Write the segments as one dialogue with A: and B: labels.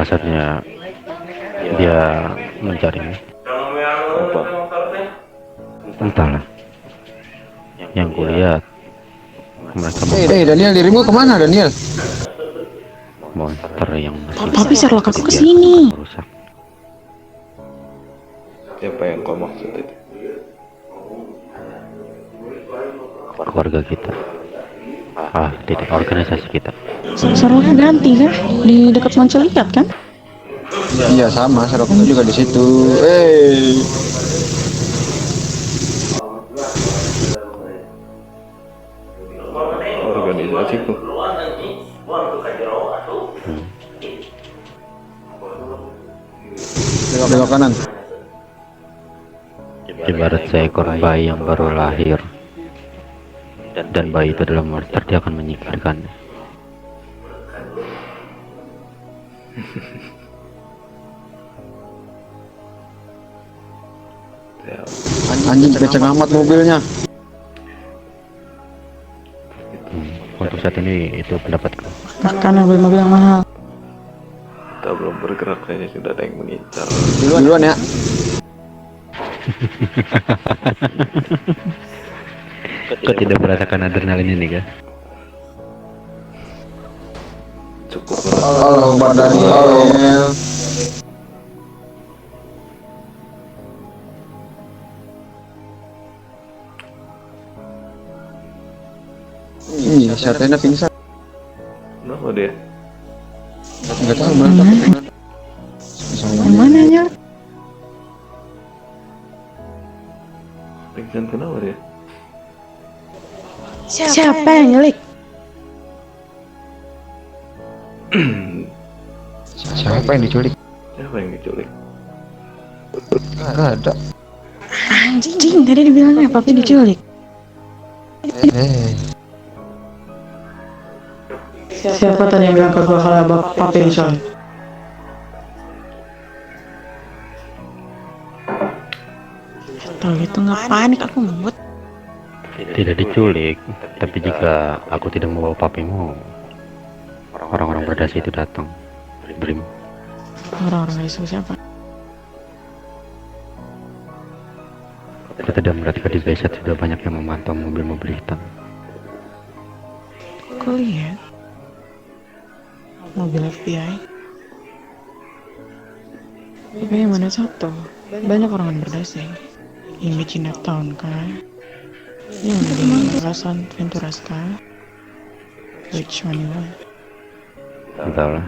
A: alasannya dia mencarinya?
B: Apa?
A: Entahlah. Yang kulihat mereka
C: Daniel, dirimu kemana Daniel?
A: monster yang
D: Tapi Sherlock aku kesini.
A: rusak.
B: Siapa yang kau maksud itu?
A: Keluarga kita. Tidak, organisasi kita.
D: Sherlocknya ganti kan? Di dekat Moncelikat kan?
C: Iya sama, Sherlocknya juga di situ.
B: Organisasiku.
C: Belok kanan.
A: Ibarat seekor bayi yang baru lahir, dan bayi itu adalah monster, dia akan menyingkirkannya.
C: Anjing kenceng amat mobilnya.
A: Untuk saat ini itu pendapatku.
D: Karena beli mobil yang mahal.
B: Kita belum bergerak, kayaknya sudah ada yang mengincar.
C: Duluan ya.
A: Kau tidak merasakan adrenalin ini kah?
B: Cukup.
C: Halo Pak Daniel. Iya, Syatena pingsan.
B: Kenapa dia?
C: Enggak tahu mana.
D: Yang mana ya?
B: Pingsan kenapa dia?
D: Siapa yang nyulik?
C: Siapa yang diculik?
B: Siapa yang diculik?
C: Enggak ada.
D: Anjing, tadi dibilangnya papi diculik. Siapa tadi yang bilang ke gua kalau papi diculik? Kalau gitu nggak panik, aku ngebut.
A: Tidak diculik, tapi jika aku tidak membawa papimu, orang-orang berdasi itu datang. Berimu.
D: Orang-orang itu siapa?
A: Aku tidak melihat di Beset sudah banyak yang memantau mobil-mobil hitam.
D: Aku lihat mobil FBI. Tapi yang mana satu? Banyak orang yang berdasi. Yang di Chinatown kan? Yang di Las Venturas kan? Which one you want?
A: Entahlah.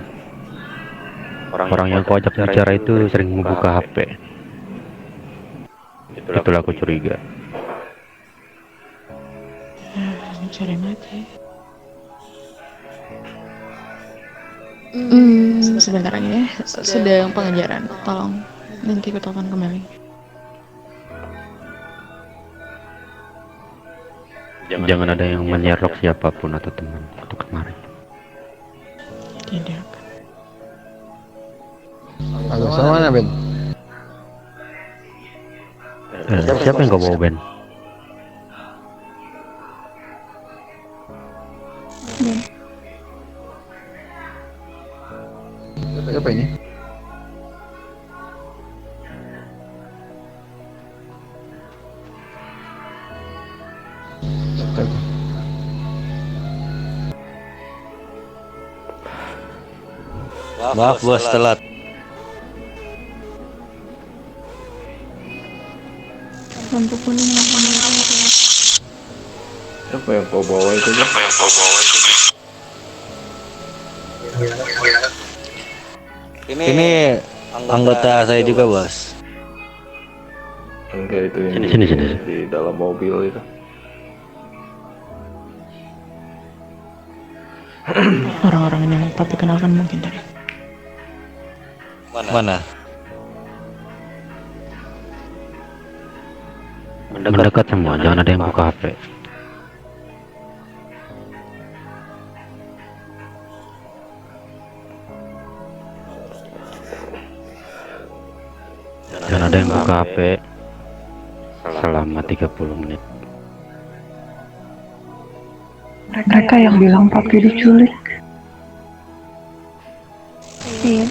A: Orang yang kau ajak bicara itu sering membuka HP. Itulah aku curiga.
D: Cari mati. Sebentar aja ya. Sedang pengejaran. Tolong nanti aku telepon kembali.
A: Jangan ada yang menyerok siapapun atau teman untuk kemari.
D: Tidak.
C: Halo, sama mana Ben?
A: Siapa yang kau bawa, Ben?
C: Siapa ini?
E: Maaf bos, telat.
D: Lampu kuning, lampu merah.
B: Siapa yang kau bawa itu?
E: Ini anggota saya juga bos.
B: Enggak, itu yang
A: Sini.
B: di dalam mobil itu.
D: Orang-orang yang papi kenalkan mungkin dari.
E: Mana?
A: Mendekat semua, jangan ada yang buka HP. Jangan ada yang buka HP selama 30 menit.
F: Mereka yang bilang papi diculik. Iya.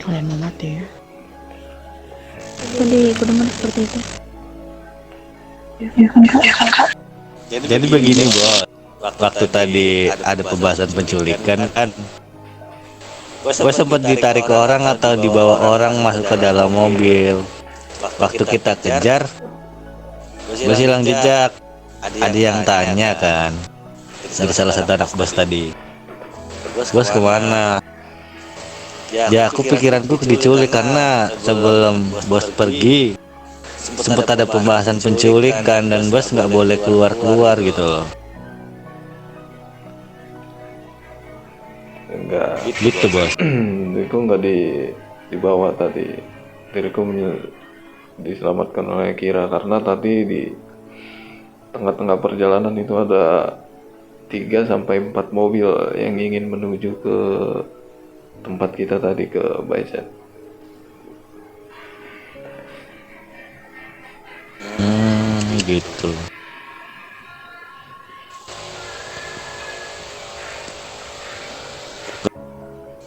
D: Kalian mau mati ya?
F: Tadi aku dengar seperti itu.
E: Jadi begini bos, waktu tadi ada pembahasan penculikan kan, gue sempat ditarik orang atau dibawa orang masuk ke dalam mobil. Waktu kita kejar, gue hilang jejak. Ada yang tanya kan, dari salah satu anak bos tadi, bos kemana? Ya aku pikiranku diculik karena sebelum bos pergi sempat ada pembahasan penculikan dan bos nggak boleh keluar gitu loh.
B: Enggak.
E: Gitu bos.
B: Diriku nggak dibawa tadi. Diriku diselamatkan oleh Kira karena tadi di tengah-tengah perjalanan itu ada 3 sampai 4 mobil yang ingin menuju ke tempat kita tadi, ke Baiset.
E: Gitu.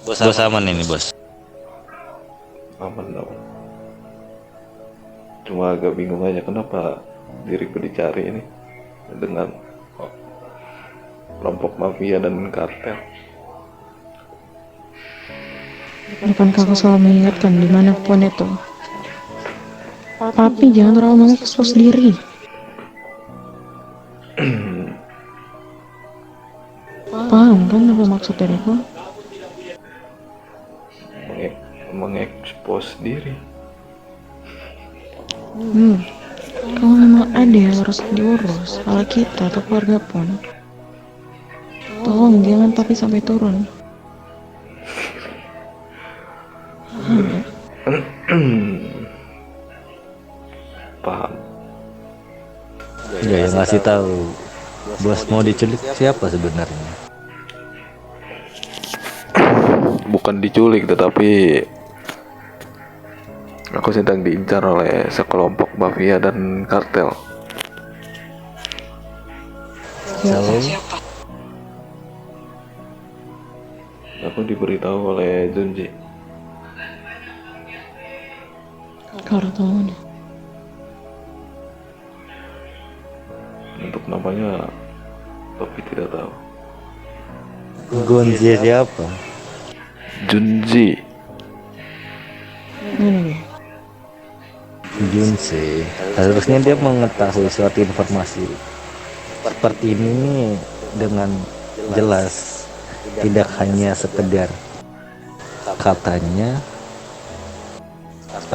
E: Bos aman ini bos.
B: Aman dong. Cuma agak bingung aja kenapa diriku dicari ini dengan kelompok mafia dan kartel.
D: Bukankah aku selalu mengingatkan dimanapun itu? Tapi jangan terlalu mengekspos diri. Paham kan apa maksud diriku?
B: Mengekspos diri.
D: Kalau memang ada yang harus diurus, kalau kita atau keluarga pun, tolong jangan tapi sampai turun.
B: Paham.
E: Ya yang ngasih tahu bos mau diculik siapa sebenarnya?
B: Bukan diculik, tetapi aku sedang diincar oleh sekelompok mafia dan kartel.
D: Siapa?
B: Aku diberitahu oleh Junji.
D: Kalau tahu nih.
B: Untuk namanya tapi tidak tahu.
E: Gonzi siapa?
B: Junji.
D: Ini
E: Junse. Harusnya dia mengetahui suatu informasi seperti ini nih dengan jelas, tidak hanya sekedar katanya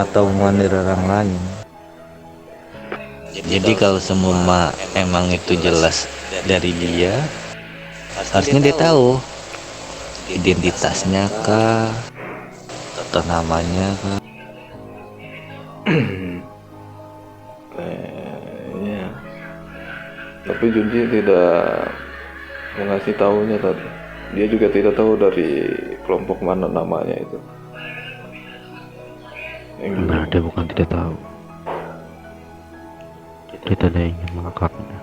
E: atau omongan dari orang lain. Jadi kalau semua emang itu jelas dari dia, harusnya dia tahu identitasnya kah atau namanya kah.
B: Kayaknya. Tapi Junji tidak mengasih tahunya tadi. Dia juga tidak tahu dari kelompok mana namanya itu.
A: Benar, dia bukan tidak tahu. Tidak ada yang ingin mengungkapnya.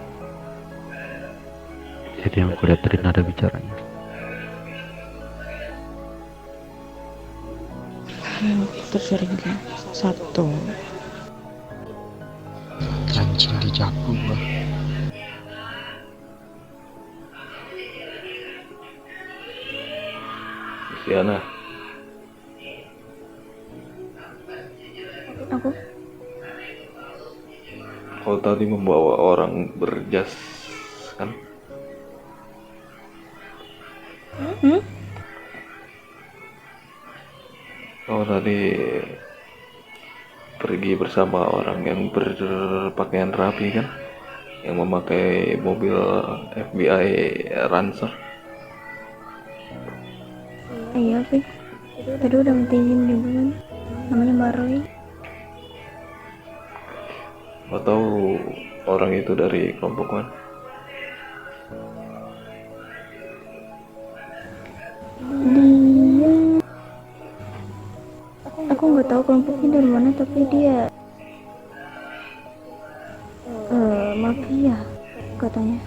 A: Itu yang kulihat dari nada bicaranya.
D: tercuriga. 1.
C: Anjing dijago gua.
B: Siana,
F: Aku
B: kau tadi membawa orang berjas, kan? Kau tadi pergi bersama orang yang berpakaian rapi, kan? Yang memakai mobil FBI Rancer.
F: iya Fik, tadi udah mentingin juga kan, namanya Mbak Roy.
B: Kau tahu orang itu dari kelompok mana?
F: Dia, aku nggak tahu kelompoknya dari mana, tapi dia mafia katanya.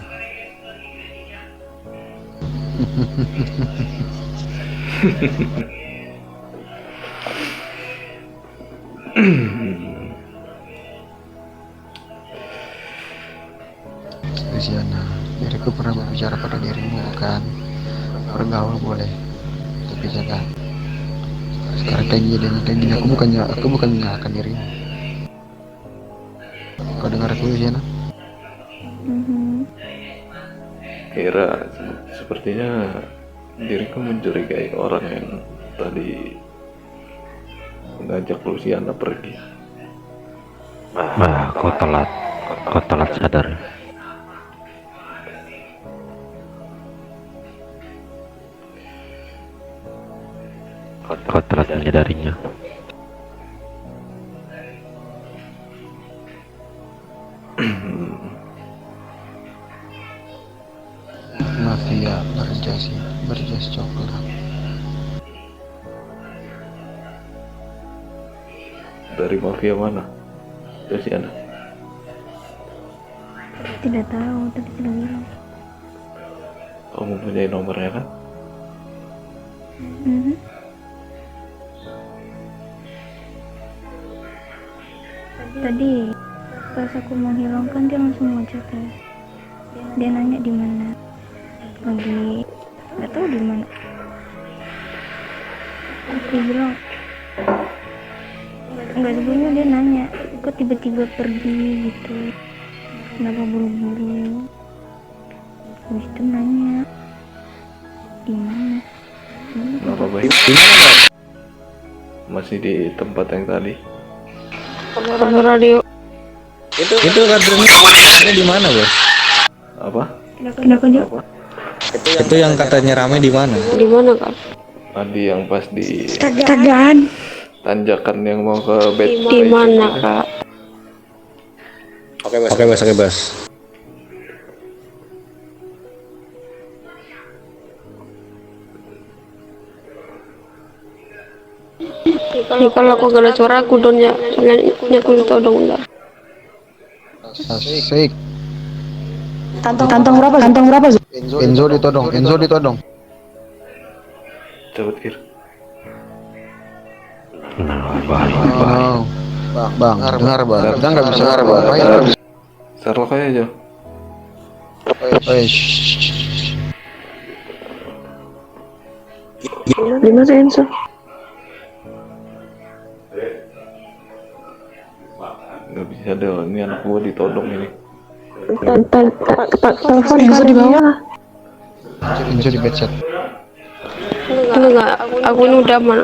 C: Luciana, diriku pernah berbicara pada dirimu kan. Bergaul boleh, tapi jaga. Sekarang kayak gini aku bukan menyalahkan dirimu. Kau dengar aku, Luciana?
B: Kira sepertinya diriku mencurigai orang yang tadi mengajak Luciana pergi.
A: Kau telat sadar. Kau telat menyadarinya.
C: Mafia berjas coklat.
B: Dari mafia mana, Luciana?
F: Tidak tahu, tapi tidak bilang.
B: Kamu mempunyai nomornya kan?
F: Tadi pas aku mau hilang kan dia langsung ngechat ya. Dia nanya di mana. Lagi nggak tahu di mana. Aku bilang nggak, sebelumnya dia nanya kok tiba-tiba pergi gitu, kenapa buru-buru. Habis itu nanya di mana.
B: Nama baik. Masih di tempat yang tadi.
D: Radio.
E: Itu kadangnya di mana, Bos?
B: Apa?
F: Kenapa dia?
E: Itu yang katanya rame di mana?
D: Di mana kan?
B: Tadi yang pas di
D: Tagaan.
B: tanjakan yang mau ke bed.
D: Di mana kak?
E: Oke, Bos.
D: Kalau aku gak ada suara aku don ya. Soalnya aku ditodong udah.
C: Asik.
D: Kantong berapa?
C: Enzo ditodong.
B: Cepet Kir.
C: Oh, bang, dengar bang. Kita nggak bisa ngapain.
B: Sherlock aja.
D: Di mana Enzo?
B: Gak bisa deh, ini anak gua ditodong ini.
D: Telepon Enzo di bawah.
C: Enzo di bedset.
D: Enggak, aku ini udah aman.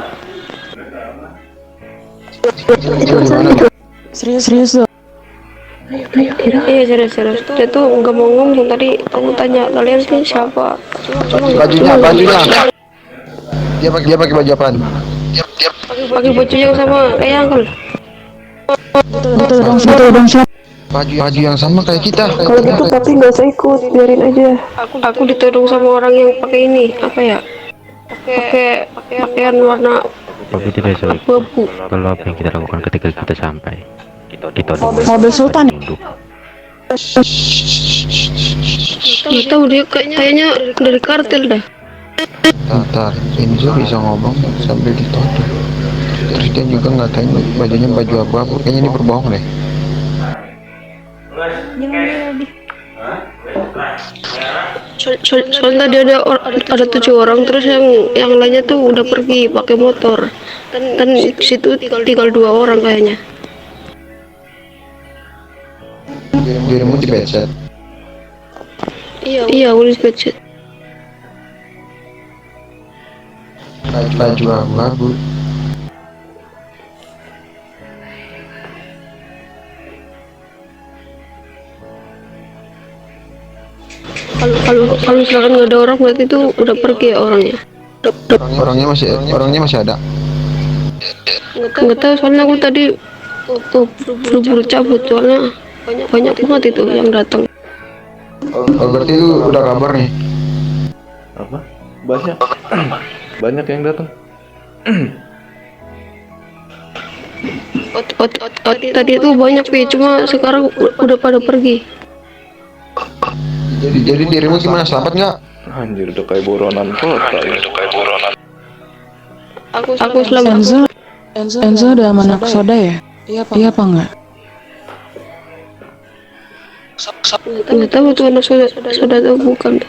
C: Enzo di mana?
D: Serius loh. Iya serius. Dia tuh nggak mau ngomong tadi. Aku tanya kalian sih siapa?
C: Bajunya. Dia pakai baju apaan?
D: Pakai baju yang sama kayak Uncle. Betul dong.
C: Baju yang sama kayak kita.
D: Kalau gitu tapi nggak usah ikut, biarin aja. Aku ditodong sama orang yang pakai ini apa ya? Pakai pakaian warna
A: Tapi tidak sulit.
D: abu-abu.
A: Kalau apa yang kita lakukan ketika kita sampai, kita
D: Mobil Sultan. Nggak tahu dia kayaknya dari kartel dah.
C: Ntar Enzo bisa ngomong sambil ditodong. Terus dia juga ngatain bajunya baju abu-abu. Kayaknya ini berbohong deh.
F: Jangan lagi.
D: Soalnya tadi ada 7 orang, terus yang lainnya tuh udah pergi pakai motor. Dan situ tinggal 2 orang kayaknya.
C: Dirimu di bedset.
D: Iya, aku di budget.
C: Baju abu-abu.
D: Kalau misalkan nggak ada orang berarti itu udah pergi ya orangnya.
C: Orangnya masih ada.
D: Nggak tahu soalnya aku tadi buru-buru cabut soalnya banyak banget itu yang datang.
C: Oh, berarti itu udah kabar nih.
B: Apa? Banyak yang datang.
D: Tadi itu banyak cuma sekarang udah pada pergi.
C: Jadi dirimu gimana? Selamat nggak?
B: Anjir, udah kayak buronan kota.
D: Aku selamat.
G: Enzo udah anak soda ya?
D: Iya apa enggak?
G: Nggak tahu tuh anak saudara tahu bukan.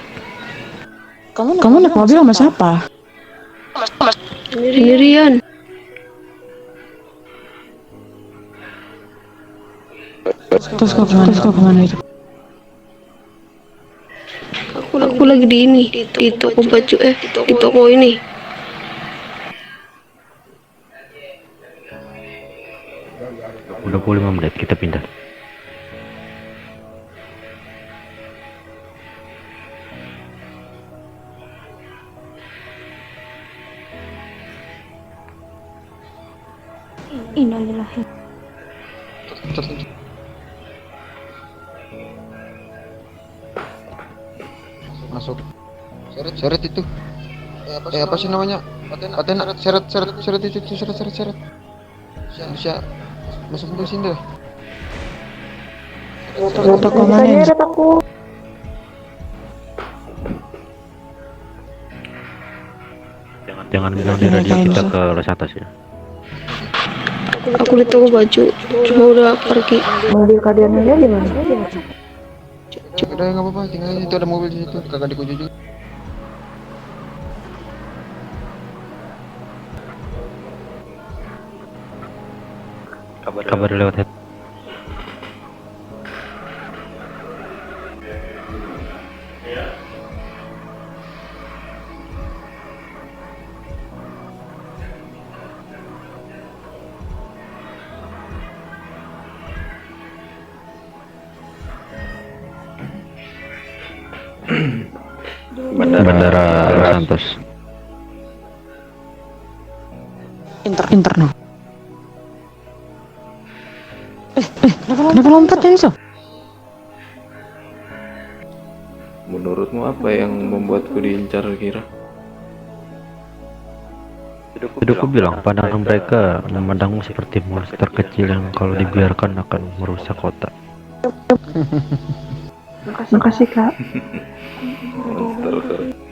D: Kamu naik mobil sama siapa?
G: Sendirian.
D: Terus kau kemana itu?
G: Aku lagi di ini di toko baju di toko ini.
A: Udah 25 menit kita pindah.
F: Innalillahi.
C: Masuk. Seret itu. Apa sih namanya? Paten seret itu seret. Bisa masuk ke sini dah.
D: Toko mana ini?
A: Jangan bilang di radio kita ke los atas ya.
G: Aku di toko baju. Cuma udah pergi.
F: Mobil kalian di mana?
C: Udah nggak apa-apa, tinggal itu ada mobil di situ, kagak dikunci juga.
A: Kabar lewat head. Bandara Los Santos.
D: Internal. Kenapa lompat ya so?
B: Menurutmu apa yang membuatku diincar Kira?
A: Aku bilang pandangan mereka memandangmu seperti monster kecil yang kalau dibiarkan akan merusak kota.
F: Makasih kak.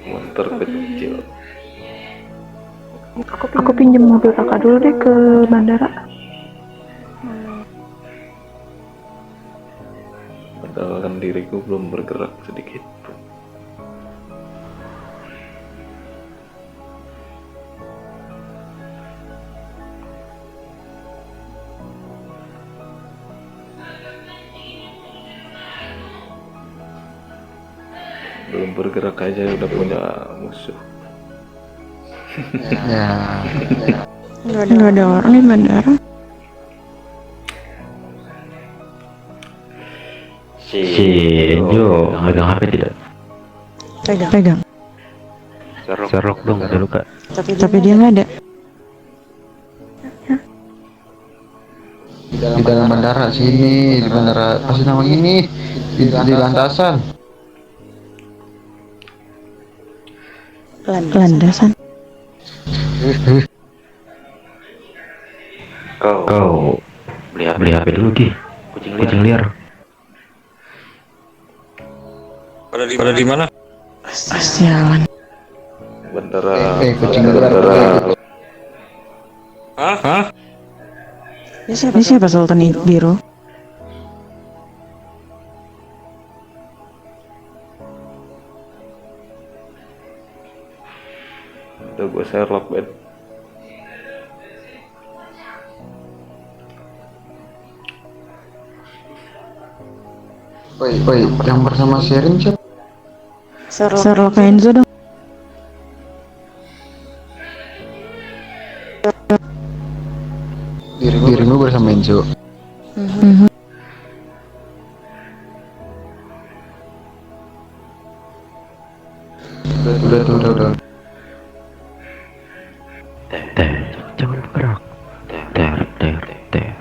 B: monster kecil.
F: Aku pinjam mobil kakak dulu deh ke bandara.
B: Padahal kan diriku belum bergerak sedikit pun. Belum bergerak aja udah punya musuh.
C: Ya.
D: Nggak ada orang di bandara.
A: Si Jo megang HP tidak?
D: Pegang.
A: Serok dong, ada luka.
D: Tapi dia nggak ada.
C: Di dalam bandara sini, di bandara apa sih namanya ini? Di landasan.
D: Landasan.
A: Kau beli HP dulu Ki. Kucing liar.
E: Pada di mana?
D: Sialan.
B: Bandara.
C: Kucing
B: bandara.
E: Hah?
D: Ini siapa Sultan Biru?
B: Udah gue Sherlock Ben.
C: Woi, yang bersama Sherin siapa?
D: Sherlock Enzo dong.
C: Dirimu bersama Enzo. Udah.
A: Jangan bergerak. Ter.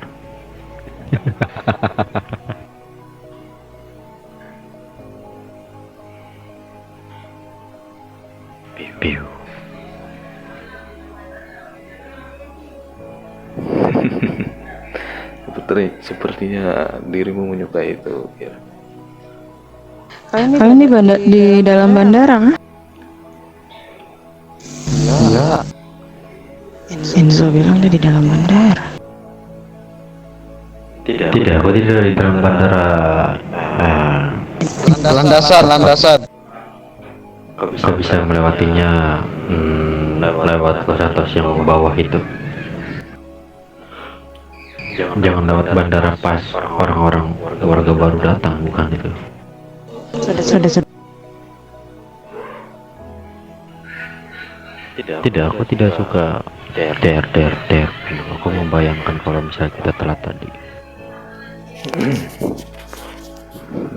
A: Piu.
B: Sepertinya dirimu menyukai itu, Kira.
D: Kalian di dalam bandara kan?
C: Iya.
D: Enzo bilang dia di dalam bandara.
A: Tidak, aku tidak di dalam bandara. Eh,
C: Landasan.
A: kau bisa melewatinya lewat Los Santos yang bawah itu. Jangan lewat bandara pas orang-orang warga baru datang, bukan itu.
D: Sudah.
A: Tidak, aku tidak suka der. Aku membayangkan kalau misalnya kita telat tadi.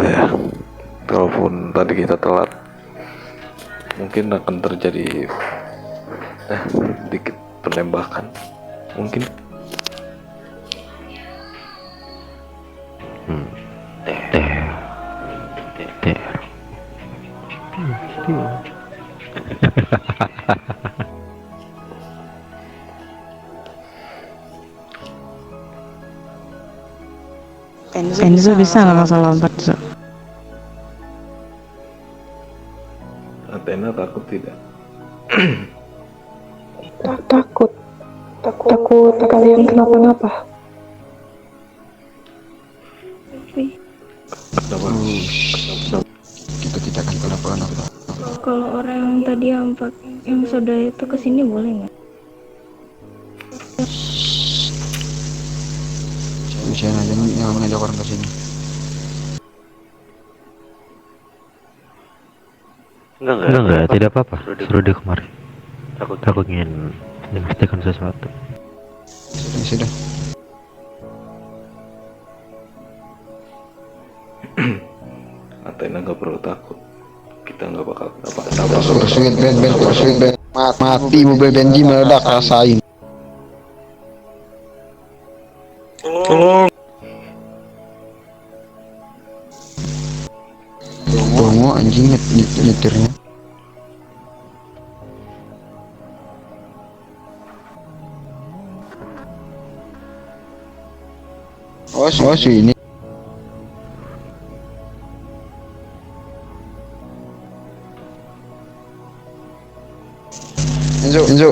B: Ya, kalaupun tadi kita telat, mungkin akan terjadi sedikit penembakan. Mungkin.
A: Der.
D: Enzo bisa nggak langsung lompat, Zo?
B: Athena takut tidak?
G: Takut kalian kenapa-napa.
C: Kita tidak akan kenapa-napa.
F: Kalau orang yang tadi yang saudara itu kesini boleh nggak?
C: Bisa aja yang mengajak orang ke sini.
A: Enggak, tidak apa-apa. Suruh dia kemari. Aku ingin menyaksikan sesuatu.
C: Sudah.
B: Athena gak perlu takut. Kita nggak bakal apa-apa.
C: Pursuit band. Mati mobil Benji meledak, rasain. Tunggu anjing nyetirnya. Oh sih ini. Enzo.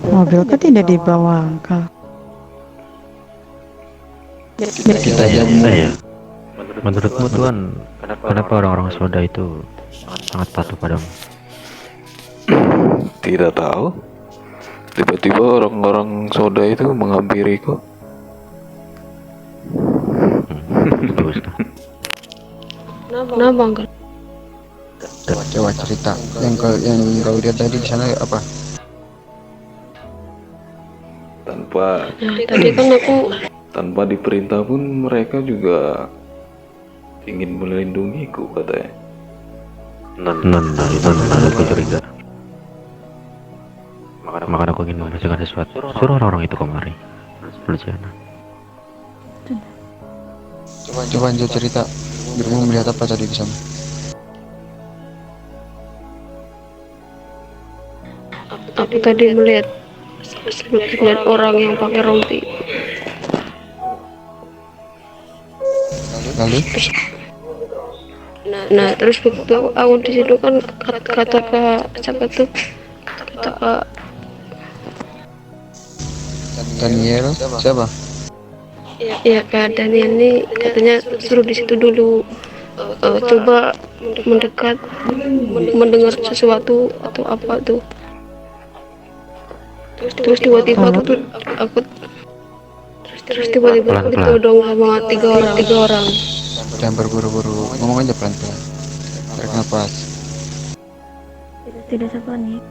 D: Mobilku tidak dibawa, Uncle.
C: Kita aja
A: Ya. Menurutmu Tuan, kenapa orang-orang Soda itu sangat patuh padamu?
B: Tidak tahu. Tiba-tiba orang-orang Soda itu menghampiriku.
A: Bagus tuh.
G: Kenapa Uncle?
C: coba cerita yang kau lihat tadi di sana apa?
G: Tadi kan aku
B: Tanpa diperintah pun mereka juga ingin melindungiku katanya.
A: Itu aku curiga. Makanya aku ingin mengajarkan sesuatu. Suruh orang-orang itu kemari. Luciana.
C: Coba Enzo cerita. Dirimu melihat apa tadi di sana?
G: Aku tadi melihat orang yang pakai rompi.
C: Lalu?
G: Nah terus begitu aku di situ kan kata siapa tuh kata
C: Daniel siapa?
G: ya Kak Daniel ini katanya suruh di situ dulu, coba mendekat mendengar sesuatu atau apa tuh. Terus tiba-tiba aku tiba-tiba aku ditodong sama tiga orang.
C: Jangan berburu-buru, ngomong aja pelan-pelan. Tarik nafas.
F: Tidak sepanik.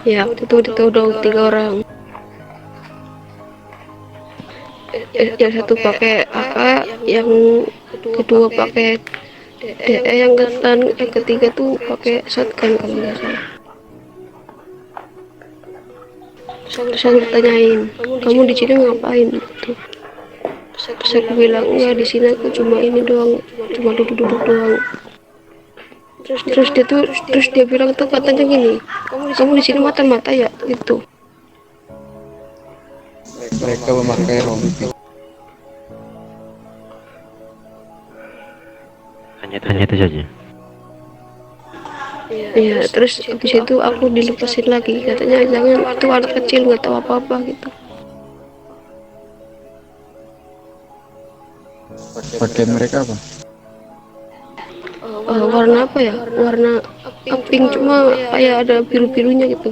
G: Ya waktu itu ditodong tiga orang. Yang satu pakai AK, yang kedua pakai DE, yang ketiga tuh pakai shotgun kalau nggak salah. Terus aku ditanyain, kamu di sini ngapain gitu. Terus aku bilang enggak, di sini aku cuma ini doang, cuma duduk-duduk doang. Terus dia bilang tuh katanya gini, kamu di sini mata-mata ya gitu.
C: Mereka memakai rompi.
A: Hanya itu saja.
G: Iya, terus habis itu aku dilepasin lagi, katanya jangan, itu anak kecil nggak tahu apa-apa gitu.
C: Pakaian mereka apa?
G: Warna apa ya, warna pink, cuma kayak ada biru-birunya gitu.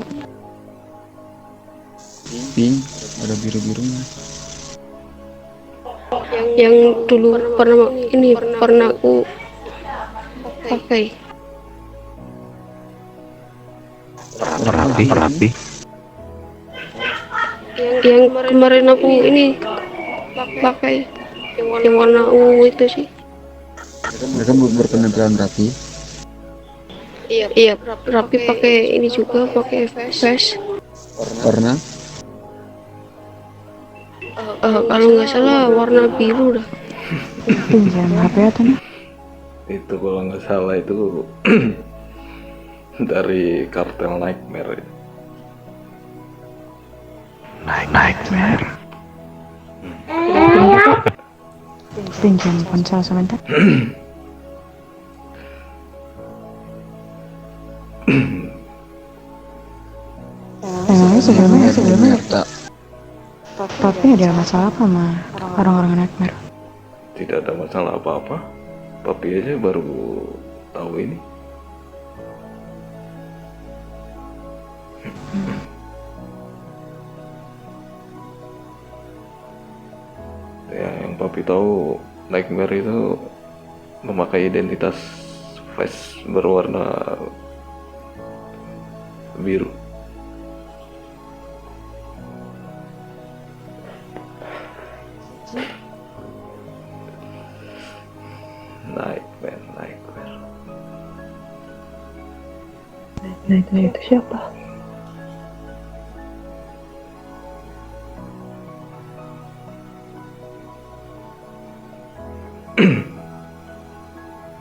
C: Pink, ada biru-birunya.
G: Yang dulu pernah aku pakai.
A: Rapi.
G: Yang kemarin aku ini pakai, yang warna ungu itu sih.
C: Mereka berpenampilan rapi.
G: Iya, rapi, pakai ini juga, pakai vest.
C: Warna
G: Kalau nggak salah warna biru dah.
D: Pinjam HP atau nih?
B: Itu kalau nggak salah itu dari kartel Nightmare.
A: Nightmare.
D: Pinjam ponsel sebentar. Emangnya sebelumnya
C: ternyata
D: tapi ada masalah apa sama orang-orang Nightmare?
B: Tidak ada masalah apa-apa. Papi aja baru tahu ini. Ya, yang papi tahu Nightmare itu memakai identitas face berwarna biru. Nightmare.
D: Nightmare itu siapa?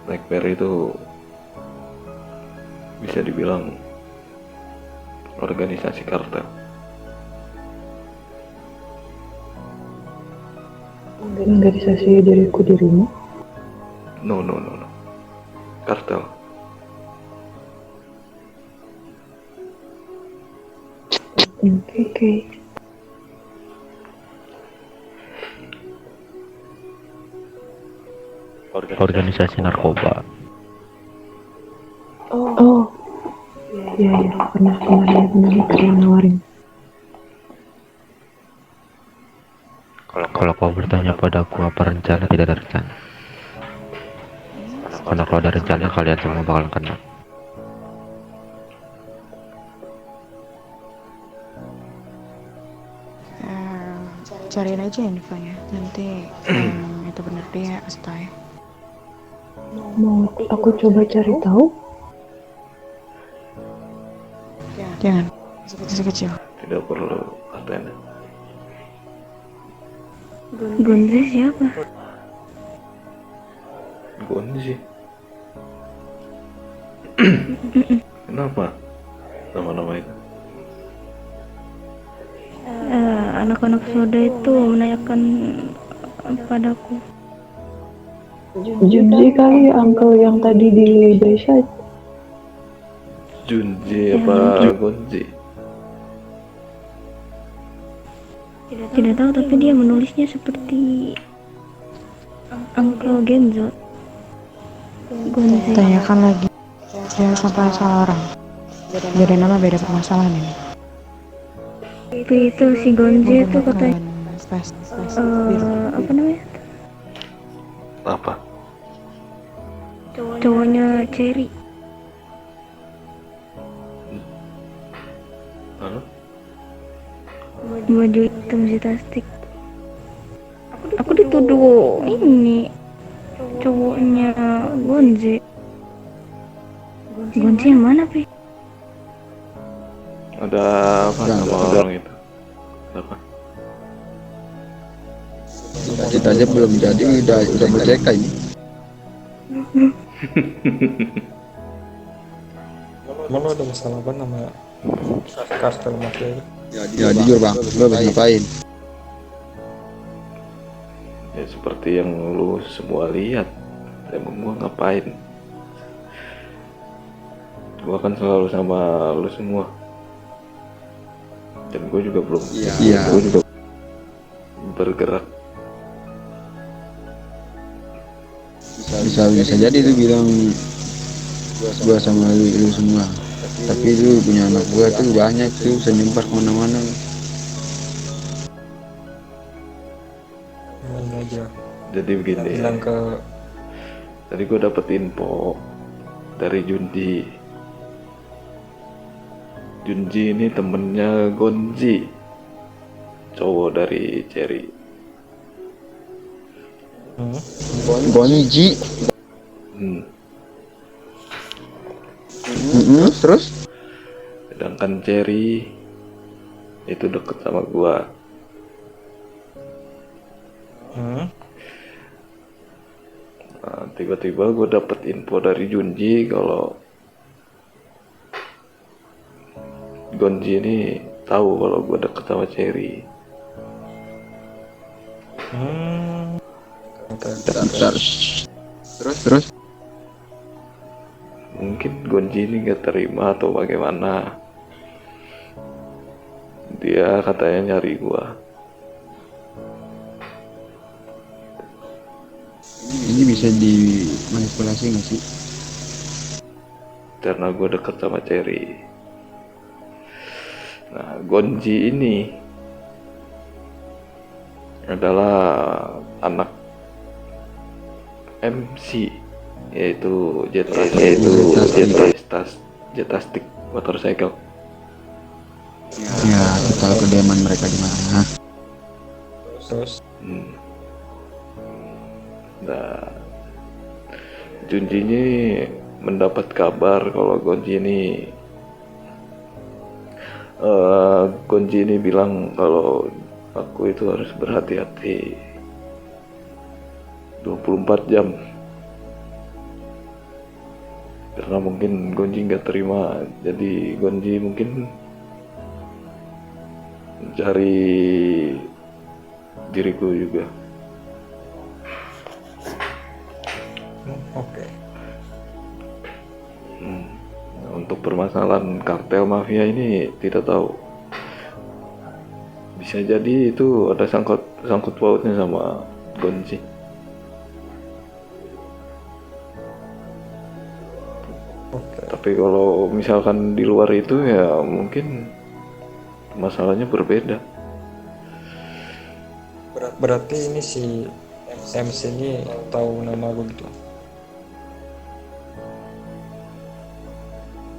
B: Nightmare itu bisa dibilang organisasi kartel.
D: Organisasi dirimu?
B: No. Kartel.
D: Oke.
A: Organisasi narkoba.
D: Oh, iya, pernah nawarin.
A: Kalau kau bertanya padaku apa rencana, tidak ada rencana. Karena kalau ada rencana kalian semua bakal kena.
D: Cariin aja infonya. Nanti itu benar dia Astai.
H: Mau aku coba cari tahu?
D: Jangan, masih kecil.
B: Tidak perlu Athena.
F: Gonze siapa?
B: Gonzi. Kenapa nama-nama itu?
F: Anak-anak soda itu menanyakan padaku.
H: Junji kali uncle yang tadi di Bayside.
B: Junji apa Gonzi?
F: Tidak tahu, tapi dia menulisnya seperti Uncle Genzo. Gonze.
D: Tanyakan lagi. Jangan sampai salah orang. Beda nama beda permasalahan ini.
F: Itu si Gonze itu katanya
D: Stas.
F: apa namanya?
B: Apa?
F: Cowoknya Cherry.
B: Halo?
F: Baju hitam si Tastik. Aku dituduh ini cowoknya Gonze. Gonze yang mana, Pi?
B: Ada apa nama orang itu? Apa?
C: kita aja belum jadi udah berceka ini.
I: Emang lo ada masalah apa nama kartel mafia itu?
C: Ya jujur bang, lo bisa ngapain?
B: Ya seperti yang lu semua lihat. Emang gua ngapain? Gue kan selalu sama lu semua. Dan gue juga belum.
C: Iya.
B: Gue juga bergerak.
C: Bisa jadi lu bilang gua sama lu semua. Tapi lu punya anak gua tuh banyak tuh, bisa nyebar kemana-mana.
I: Ini aja
B: Jadi begini.
I: bilang ke
B: Tadi gue dapet info dari Junji. Junji ini temennya Gonji, cowok dari Cherry.
C: Gonji. Terus?
B: Sedangkan Cherry itu deket sama gua. Nah, tiba-tiba gue dapet info dari Junji kalau Gonji ini tahu kalau gue deket sama Cherry.
C: Bentar. Terus?
B: Mungkin Gonji ini gak terima atau bagaimana. Dia katanya nyari gua.
C: Ini bisa dimanipulasi nggak sih?
B: Karena gue deket sama Cherry. Nah, Gonji ini adalah anak MC, yaitu Jetastik motorcycle.
C: Ya, kita tahu kediaman mereka di mana.
I: terus
B: Nah, Junji ini mendapat kabar kalau Gonji ini bilang kalau aku itu harus berhati-hati 24 jam. Karena mungkin Gonji nggak terima, jadi Gonji mungkin mencari diriku juga.
I: oke.
B: Nah, untuk permasalahan kartel mafia ini tidak tahu. Bisa jadi itu ada sangkut pautnya sama Gonji. Tapi kalau misalkan di luar itu ya mungkin masalahnya berbeda.
I: Berarti ini si MC ini tahu nama lu gitu.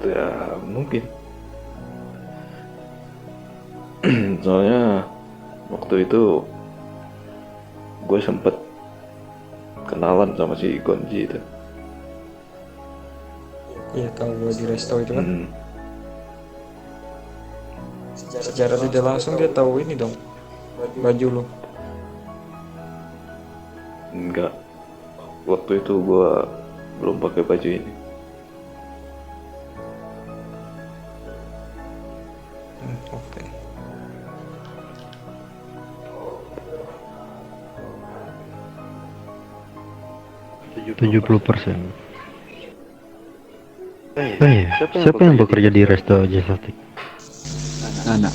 B: Ya mungkin. Soalnya waktu itu gue sempet kenalan sama si Gonji itu.
I: Iya, kalau gua di resto itu kan. Secara tidak langsung dia tahu ini dong, baju lu.
B: Enggak. Waktu itu gue belum pakai baju ini.
I: Oke.
A: Tujuh 70%. Siapa yang bekerja di resto Jetastik?
C: Nana.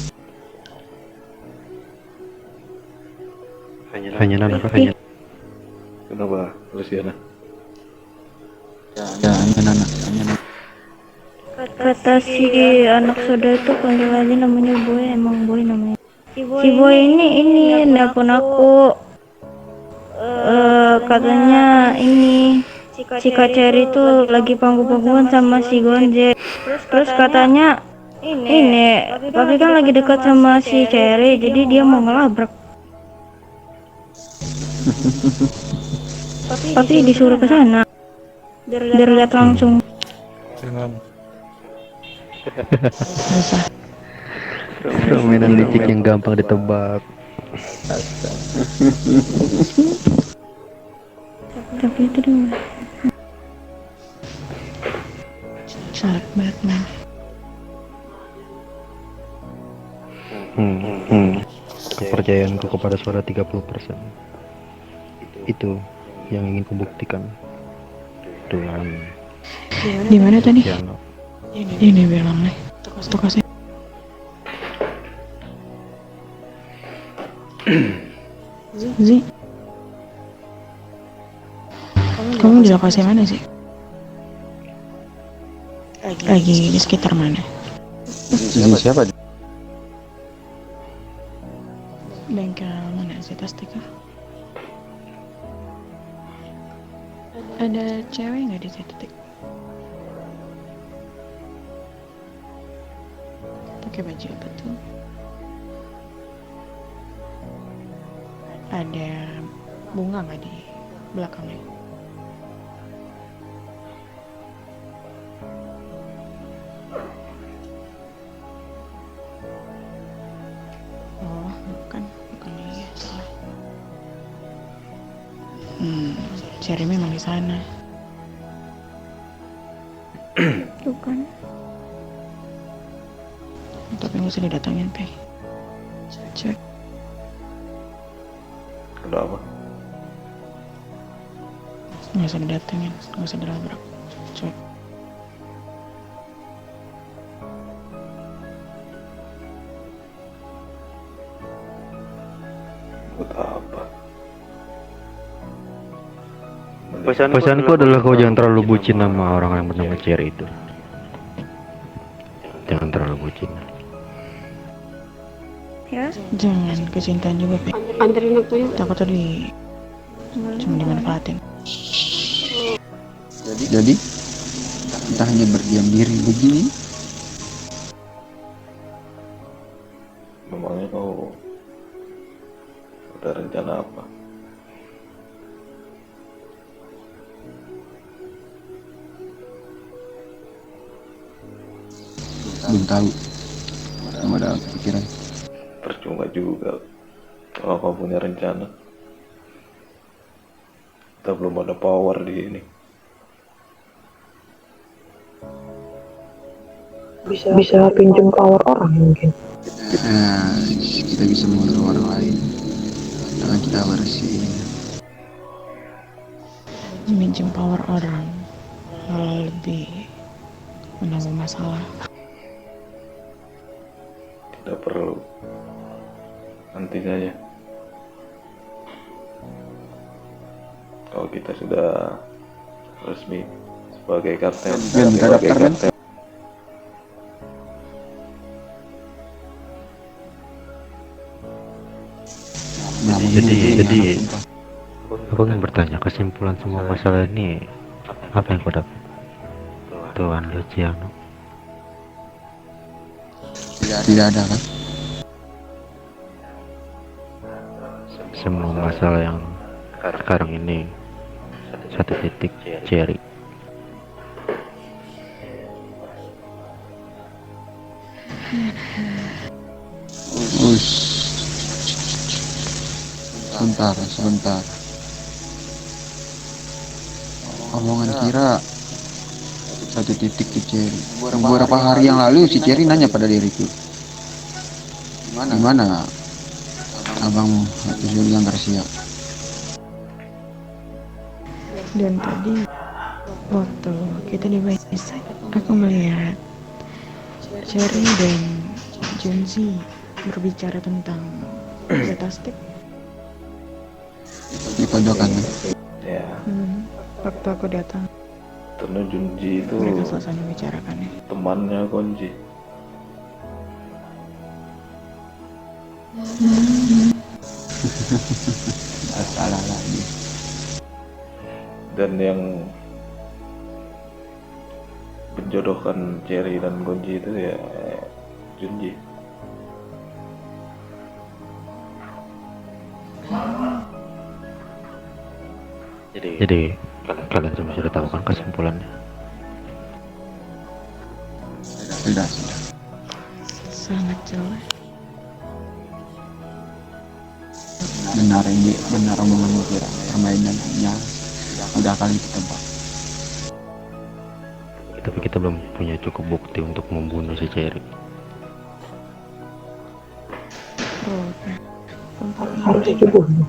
A: Hanya Nana kah? Hanya
B: Kenapa, Luciana?
C: Ya, hanya Nana.
F: Kata si anak saudara itu panggil aja namanya Boy, emang Boy namanya. Si Boy ini nelpon aku. Katanya ini si Kak Cherry tuh lagi panggung-panggungan sama si Gonje. Terus katanya ini Papi kan lagi dekat sama si Cherry, jadi dia mau ngelabrak. Papi disuruh ke sana biar lihat langsung.
I: Dengan
A: permainan licik yang gampang ditebak.
F: Tapi itu dulu.
D: Syarat Batman.
A: Kepercayaanku kepada suara 30%. Itu yang ingin kubuktikan dengan
D: Di mana tadi?
A: piano.
D: Ini bilang nih, tuh kasih. Zi, kamu di lokasi mana sih? Lagi di sekitar mana?
C: Siapa?
D: Bengkel mana sih, Tastika? Ada cewek nggak di situ, Tik? Pakai baju apa tuh? Ada bunga nggak di belakangnya? Oh, bukan dia, salah. Cherry memang di sana.
F: Bukan.
D: Tapi nggak usah didatangin, Pe. Cek.
B: Udah apa?
D: Nggak usah didatengin, nggak usah dilabrak. Cek.
B: Buat apa?
A: Pesanku adalah kau jangan terlalu bucin sama orang yang bernama Cherry itu. Jangan terlalu bucin.
F: Ya,
D: Jangan kecintaan juga, Pe.
G: Anterin aku yuk.
D: Takut tadi cuma dimanfaatin.
C: Jadi kita hanya berdiam diri begini.
B: Memangnya kau ada rencana apa?
C: Belum tahu. Belum ada pikiran.
B: Percuma juga kalau kau punya rencana. Kita belum ada power di sini.
H: Bisa pinjam power orang mungkin.
C: Nah, kita bisa mengguru orang lain. Tangan kita bersih.
D: Minjem power orang malah lebih menambah masalah.
B: Tidak perlu. Nanti saja. Kalau kita sudah resmi sebagai kartel,
C: Ben, kita daftar, Ben.
A: Jadi aku ingin bertanya, kesimpulan semua masalah ini apa yang kau dapat, Tuan Luciano?
C: Tidak ada kan?
A: Semua masalah yang sekarang ini satu titik Cherry.
C: Sebentar. Omongan Kira satu titik ke Cherry. Beberapa hari yang lalu si Cherry nanya pada diriku, gimana abangmu waktu bilang Garcia?
D: Dan tadi waktu kita di Bayside, aku melihat Cherry dan Junzi berbicara tentang Zetastic.
C: Di pojokan.
B: ya.
D: Waktu aku datang,
B: Karena Junji itu
D: mereka selesai membicarakannya.
B: temannya Konji.
C: Salah lagi.
B: Dan yang menjodohkan Cherry dan Gonji itu ya Junji.
A: Jadi kalian semua sudah tahu kan kesimpulannya?
C: Sudah.
D: Sangat jelas.
C: Benar omonganmu Kira. Permainannya udah kali ditebak.
A: Tapi kita belum punya cukup bukti untuk membunuh si Cherry.
H: Harus dibunuh.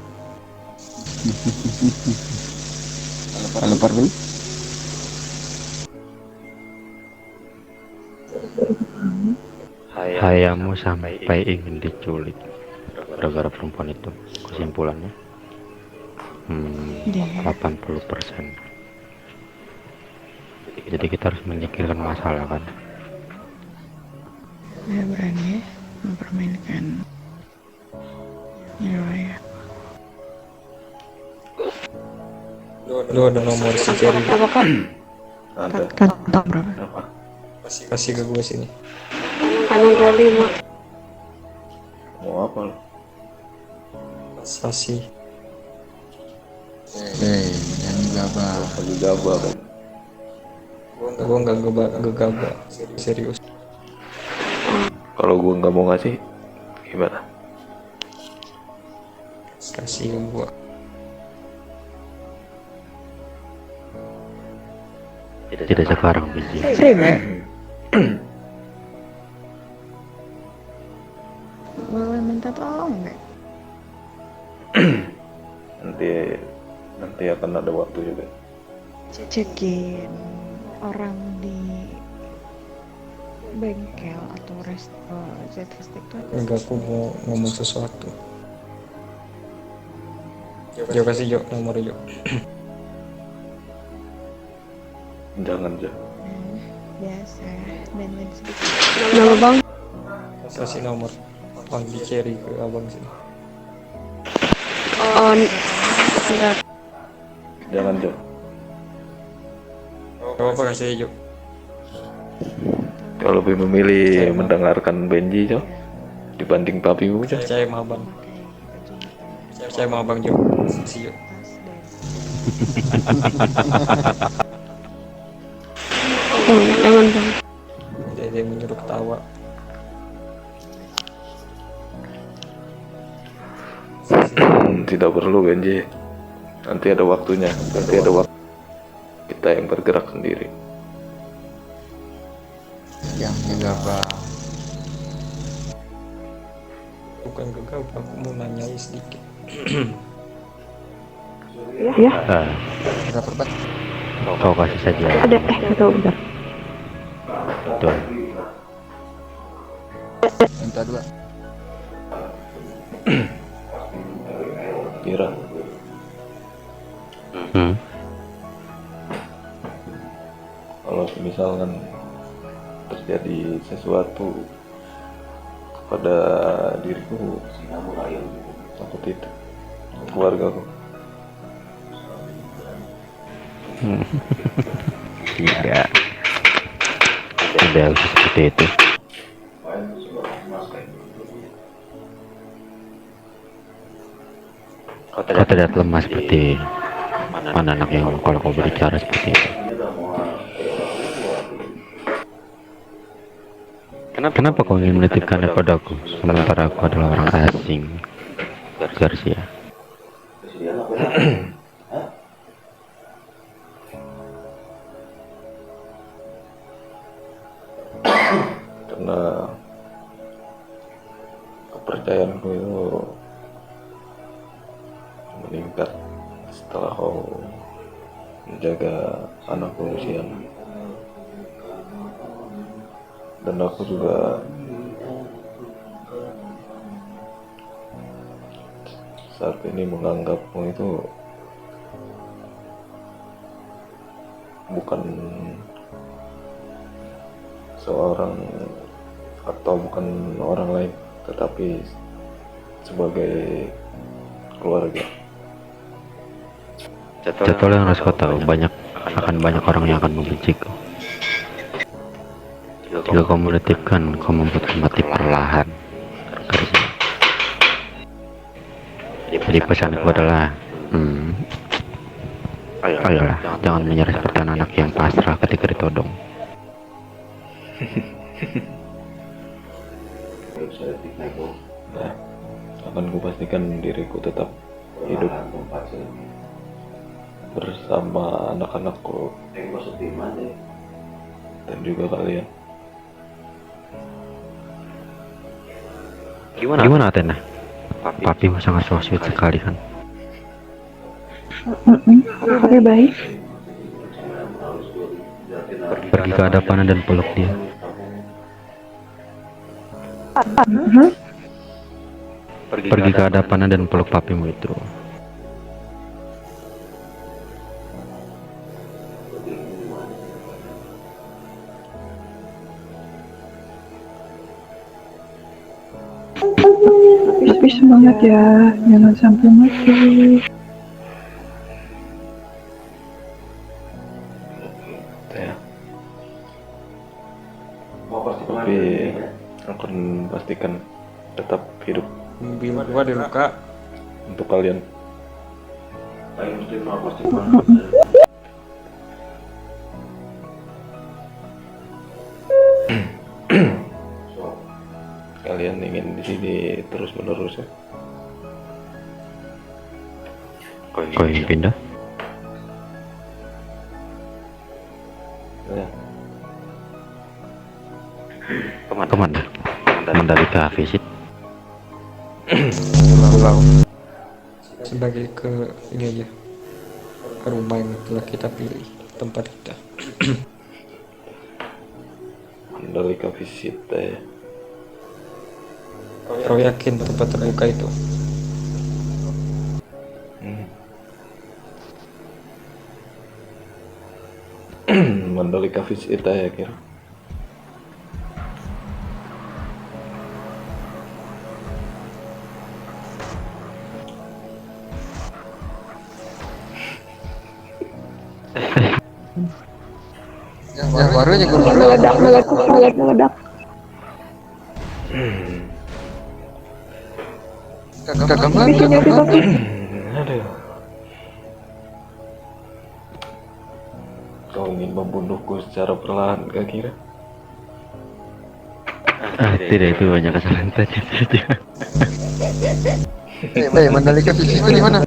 C: Kalau perlu
A: Hayamu sampai ingin diculik gara-gara perempuan itu. Kesimpulannya 80%. Jadi kita harus menyingkirkan masalah kan.
D: Dia berani mempermainkan nyawa ya.
I: Lu ada nomor si Cherry?
B: Ada.
D: Kantong berapa?
B: Apa?
I: Kasih ke gue sini.
G: Kanan 25.
B: Mau apa lo?
I: Sasi.
C: Jangan gabah.
B: Lagi gabah kan?
I: Gue nggak gegabah. Serius.
B: Kalau gue nggak mau ngasih, gimana?
I: Kasih ke gue.
A: Tidak sekarang biji.
D: Boleh minta tolong nggak?
B: nanti akan ada waktu juga.
D: Cekin orang di bengkel atau resto Zetfest itu.
I: Enggak, aku mau ngomong sesuatu. Jo, kasih Jo nomor Jo.
B: Jangan Jo.
D: Biasa dan lain sedikit.
G: Nama bang?
I: Kasih nomor. Panggil Cherry ke abang sini.
G: Oh, enggak.
B: Jangan Jo.
I: Gak apa-apa, kasih Jo.
B: Kau lebih memilih mendengarkan Benji Jo dibanding papimu Jo.
I: Percaya sama abang. Percaya sama abang Jo. Kasih Jo.
G: Oh, jangan bang.
I: Dia menyuruh ketawa.
B: Tidak perlu Benji. Nanti ada waktunya. Nanti ada waktu kita yang bergerak sendiri.
C: Jangan gabah.
I: Bukan gegabah, aku mau nanyai sedikit.
H: Ya,
C: Berapa bat?
A: Kau kasih saja.
H: ada satu bentar.
A: Betul.
C: Minta 2.
B: Kira kalau misalkan terjadi sesuatu kepada diriku, aku tidak, keluargaku.
A: Tidak harus seperti itu. Kau terlihat lemah seperti mana anak yang kalau kau berbicara seperti itu. Kenapa kau ingin menitipkannya padaku sementara aku adalah orang asing? Garcia.
B: Karena kepercayaanku itu meningkat setelah kau menjaga anakku Luciana. Dan aku juga saat ini menganggapmu itu bukan seorang atau bukan orang lain, tetapi sebagai keluarga.
A: Jadwal yang harus kau tahu, akan banyak orang yang akan membenciku. Jika kau menitipkan, kau membuat mati perlahan. Garcia. Jadi pesanku adalah, ayolah, jangan menyerah seperti anak yang pasrah ketika ditodong.
B: Nah, akan kupastikan diriku tetap hidup bersama anak-anakku dan juga kalian.
A: Gimana Athena? Papimu sangat so sweet sekali kan?
H: Oke, baik.
A: Pergi ke hadapannya dan peluk dia. Pergi ke hadapannya dan peluk papimu itu.
H: Tapi semangat ya, jangan sampai mati.
B: Ya. Tapi akan pastikan tetap hidup
I: Bima gua ada luka.
B: untuk kalian. Kalian ingin di sini terus menerus ya?
A: Kau ingin pindah?
B: Ya.
A: Kemana? Mandalika visit.
I: Pulau. Sebagai ke ini aja. Ke rumah yang telah kita pilih, tempat kita.
B: Mandalika visit ya.
I: Kau yakin tempat terbuka itu?
B: Mandalika visit ya kira.
C: Yang baru aja gue
H: Meledak.
C: kagak mati.
B: Aduh. Kau ingin membunuhku secara perlahan, kak kira?
A: Tidak, itu banyak kesalahan saja.
C: Mandalika visit itu di mana?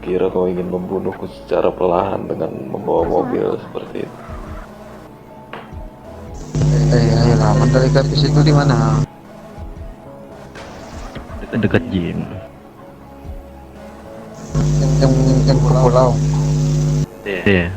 B: Kira kau ingin membunuhku secara perlahan dengan membawa mobil seperti itu.
C: Ayolah, Mandalika visit itu di mana?
A: Dekat Jin.
C: Yang ke pulau.
A: Iya.